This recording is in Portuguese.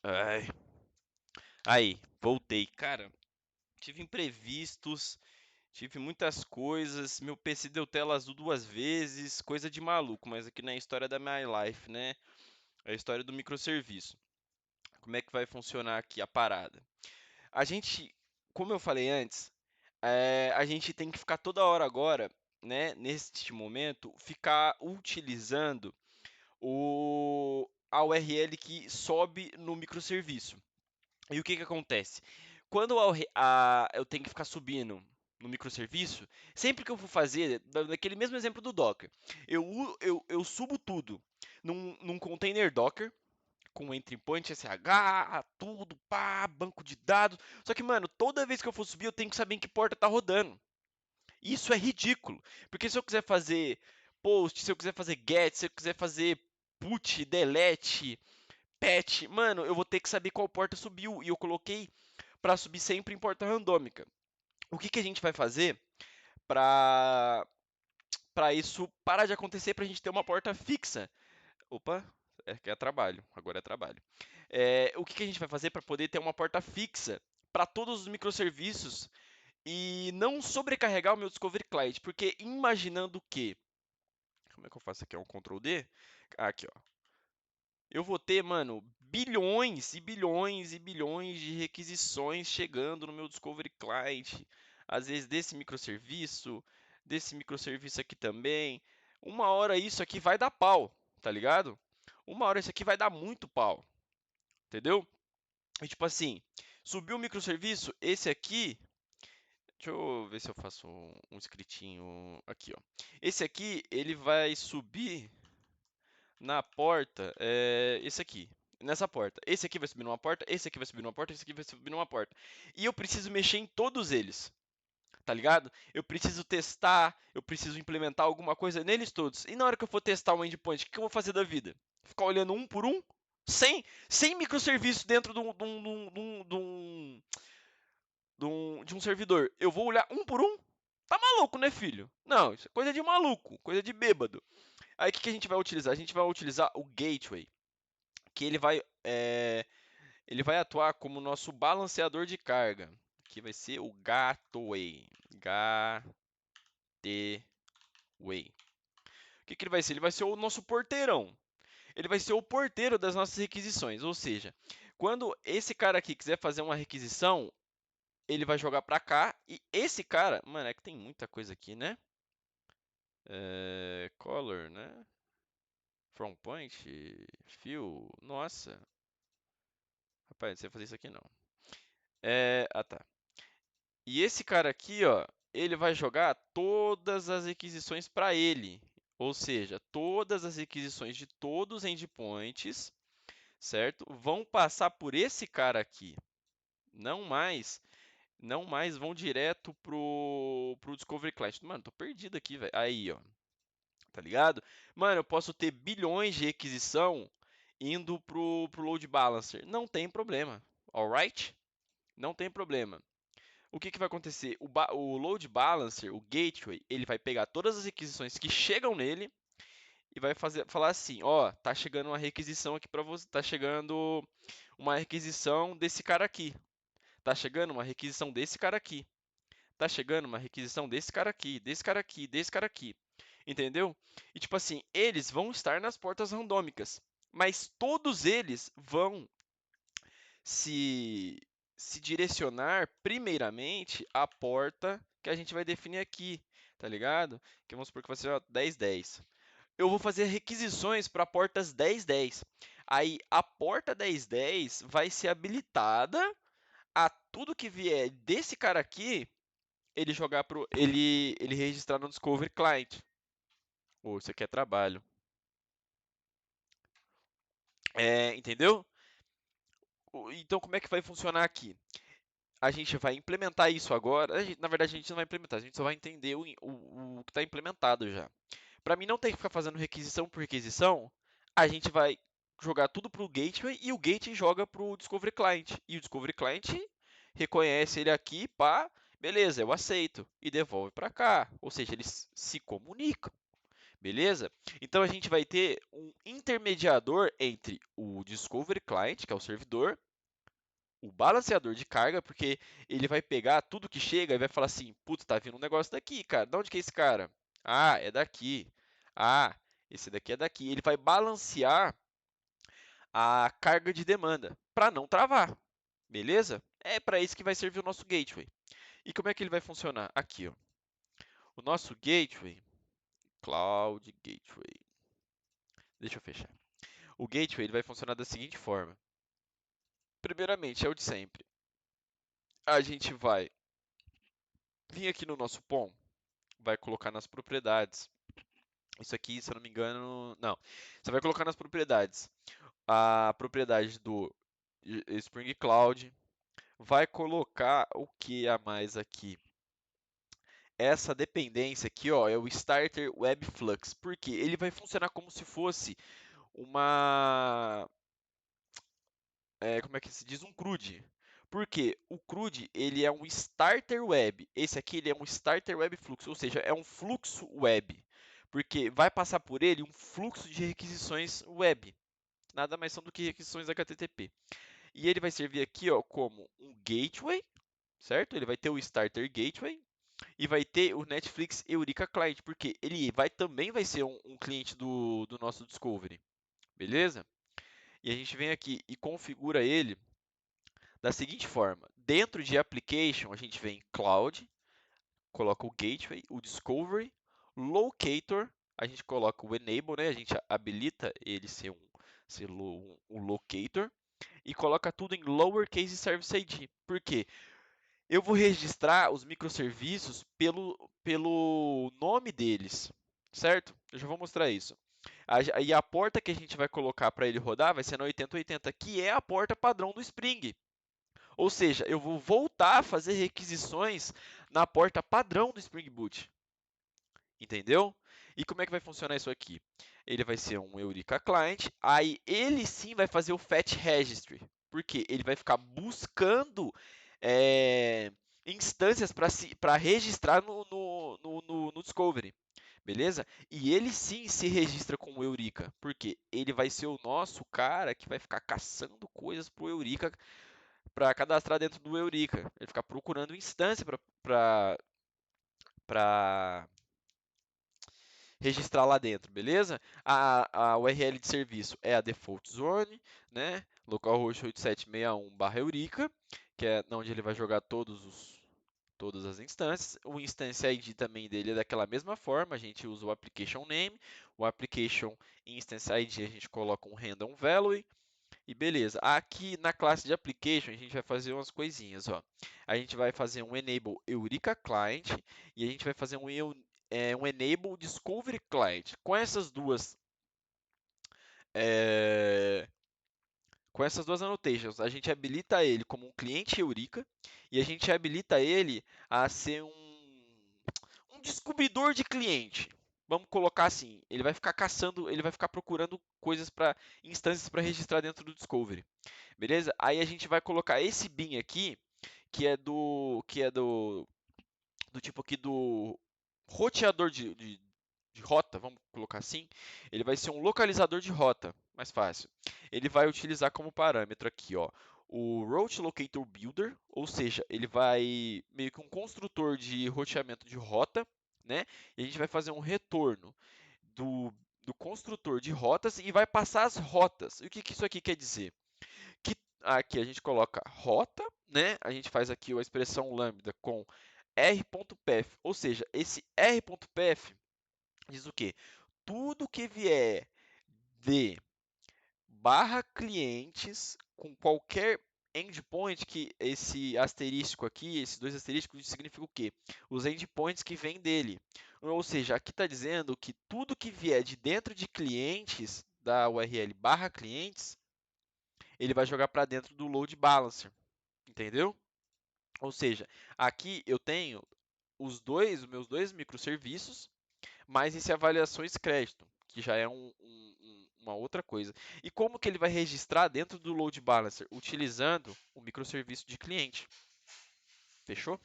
Ai. Aí, voltei. Cara, tive imprevistos, tive muitas coisas. Meu PC deu tela azul 2 vezes, coisa de maluco, mas aqui não é a história da My Life, né? É a história do microserviço. Como é que vai funcionar aqui a parada? A gente, como eu falei antes, a gente tem que ficar toda hora agora, né, neste momento, ficar utilizando a URL que sobe no microserviço. E o que que acontece? Quando eu tenho que ficar subindo no microserviço, sempre que eu for fazer, daquele mesmo exemplo do Docker, eu subo tudo num container Docker, com entry point, SSH, tudo, pá, banco de dados. Só que, mano, toda vez que eu for subir, eu tenho que saber em que porta tá rodando. Isso é ridículo, porque se eu quiser fazer post, se eu quiser fazer get, se eu quiser fazer put, delete, patch, mano, eu vou ter que saber qual porta subiu. E eu coloquei para subir sempre em porta randômica. O que, que a gente vai fazer para isso parar de acontecer, para a gente ter uma porta fixa? Opa, é que é trabalho, agora é trabalho. O que, que a gente vai fazer para poder ter uma porta fixa para todos os microserviços e não sobrecarregar o meu Discovery Client? Porque imaginando que. Como é que eu faço aqui? É um Ctrl D? Aqui, ó. Eu vou ter, mano, bilhões e bilhões e bilhões de requisições chegando no meu Discovery Client. Às vezes desse microserviço aqui também. Uma hora isso aqui vai dar pau, tá ligado? Uma hora isso aqui vai dar muito pau, entendeu? E tipo assim, subiu o microserviço, esse aqui. Deixa eu ver se eu faço um scriptinho aqui, ó. Esse aqui, ele vai subir na porta, esse aqui. Nessa porta. Esse aqui vai subir numa porta, esse aqui vai subir numa porta, esse aqui vai subir numa porta. E eu preciso mexer em todos eles, tá ligado? Eu preciso testar, eu preciso implementar alguma coisa neles todos. E na hora que eu for testar um endpoint, o que eu vou fazer da vida? Ficar olhando um por um? Sem microserviço dentro de um servidor. Eu vou olhar um por um? Tá maluco, né, filho? Não, isso é coisa de maluco, coisa de bêbado. Aí o que, que a gente vai utilizar? A gente vai utilizar o gateway, que ele vai atuar como nosso balanceador de carga. Aqui vai ser o gateway. Gateway. O que, que ele vai ser? Ele vai ser o nosso porteirão. Ele vai ser o porteiro das nossas requisições. Ou seja, quando esse cara aqui quiser fazer uma requisição, ele vai jogar para cá. E esse cara, mano, é que tem muita coisa aqui, né? Color, né? From point, fill, nossa. Rapaz, não sei fazer isso aqui não. Tá. E esse cara aqui, ó, ele vai jogar todas as requisições para ele. Ou seja, todas as requisições de todos os endpoints, certo? Vão passar por esse cara aqui. Não mais, não mais vão direto pro Discovery Client. Mano, tô perdido aqui, velho. Aí, ó. Tá ligado? Mano, eu posso ter bilhões de requisição indo pro load balancer. Não tem problema. Alright? Não tem problema. O que, que vai acontecer? O load balancer, o gateway, ele vai pegar todas as requisições que chegam nele e vai falar assim, ó, tá chegando uma requisição aqui para você, tá chegando uma requisição desse cara aqui, tá chegando uma requisição desse cara aqui, tá chegando uma requisição desse cara aqui, desse cara aqui, desse cara aqui, entendeu? E tipo assim, eles vão estar nas portas randômicas, mas todos eles vão se, se direcionar primeiramente à porta que a gente vai definir aqui, tá ligado? Que vamos supor que vai ser ó, 1010. Eu vou fazer requisições para portas 1010. Aí a porta 1010 vai ser habilitada a tudo que vier desse cara aqui, ele registrar no Discovery Client. Ou isso aqui é trabalho. Entendeu? Então como é que vai funcionar aqui? A gente vai implementar isso agora. Na verdade, a gente não vai implementar, a gente só vai entender o que está implementado já. Para mim não ter que ficar fazendo requisição por requisição, a gente vai jogar tudo para o gateway e o gateway joga para o Discovery Client. E o Discovery Client reconhece ele aqui, pá, beleza, eu aceito e devolve para cá. Ou seja, eles se comunicam. beleza? Então a gente vai ter um intermediador entre o Discovery Client, que é o servidor, o balanceador de carga, porque ele vai pegar tudo que chega e vai falar assim: putz, tá vindo um negócio daqui, cara. De onde que é esse cara? Ah, é daqui. Ah, esse daqui é daqui. Ele vai balancear a carga de demanda para não travar, beleza? É para isso que vai servir o nosso gateway. E como é que ele vai funcionar? Aqui, ó. O nosso gateway, Cloud Gateway. Deixa eu fechar. O gateway ele vai funcionar da seguinte forma. Primeiramente, é o de sempre. A gente vai vir aqui no nosso POM, vai colocar nas propriedades. Isso aqui, se eu não me engano, não. Você vai colocar nas propriedades a propriedade do Spring Cloud, vai colocar o que a mais aqui? Essa dependência aqui, ó, é o Starter Web Flux, porque ele vai funcionar como se fosse uma, como é que se diz, um CRUD. Porque o CRUD ele é um Starter Web, esse aqui ele é um Starter Web Flux, ou seja, é um fluxo web, porque vai passar por ele um fluxo de requisições web, nada mais são do que requisições HTTP. E ele vai servir aqui, ó, como um gateway, certo? Ele vai ter o Starter Gateway e vai ter o Netflix Eureka Client, porque ele também vai ser um cliente do nosso Discovery, beleza? E a gente vem aqui e configura ele da seguinte forma: dentro de Application, a gente vem Cloud, coloca o Gateway, o Discovery, Locator, a gente coloca o Enable, né? A gente habilita ele ser um Locator e coloca tudo em Lowercase Service ID. Por quê? Eu vou registrar os microserviços pelo nome deles, certo? Eu já vou mostrar isso. E a porta que a gente vai colocar para ele rodar vai ser na 8080, que é a porta padrão do Spring. Ou seja, eu vou voltar a fazer requisições na porta padrão do Spring Boot. Entendeu? E como é que vai funcionar isso aqui? Ele vai ser um Eureka Client, aí ele sim vai fazer o Fetch Registry. Porque ele vai ficar buscando instâncias para registrar no Discovery. Beleza? E ele sim se registra com o Eureka, porque ele vai ser o nosso cara que vai ficar caçando coisas para o Eureka para cadastrar dentro do Eureka. Ele fica procurando instância para registrar lá dentro, beleza? A URL de serviço é a default zone, né? Localhost 8761/Eureka, que é onde ele vai jogar todas as instâncias. O instance ID também dele é daquela mesma forma, a gente usa o application name, o application instance ID a gente coloca um random value e beleza. Aqui na classe de application a gente vai fazer umas coisinhas, ó. A gente vai fazer um enable Eureka Client e a gente vai fazer um enable Discovery Client. É, com essas duas annotations, a gente habilita ele como um cliente Eureka e a gente habilita ele a ser um descobridor de cliente. Vamos colocar assim, ele vai ficar caçando, ele vai ficar procurando coisas para instâncias para registrar dentro do Discovery. Beleza? Aí a gente vai colocar esse bin aqui, que é do tipo aqui do roteador de rota, vamos colocar assim. Ele vai ser um localizador de rota, mais fácil. Ele vai utilizar como parâmetro aqui, ó, o Route Locator Builder, ou seja, ele vai meio que um construtor de roteamento de rota, né? E a gente vai fazer um retorno do construtor de rotas e vai passar as rotas. E o que isso aqui quer dizer? Que aqui a gente coloca rota, né? A gente faz aqui a expressão lambda com r.path, ou seja, esse r.path diz o quê? Tudo que vier de barra clientes com qualquer endpoint, que esse asterístico aqui, esses dois asterísticos significa o quê? Os endpoints que vêm dele. Ou seja, aqui está dizendo que tudo que vier de dentro de clientes da URL barra clientes, ele vai jogar para dentro do load balancer, entendeu? Ou seja, aqui eu tenho os meus dois microserviços, mais esse avaliações crédito, que já é uma outra coisa. E como que ele vai registrar dentro do load balancer? Utilizando o microserviço de cliente. Fechou?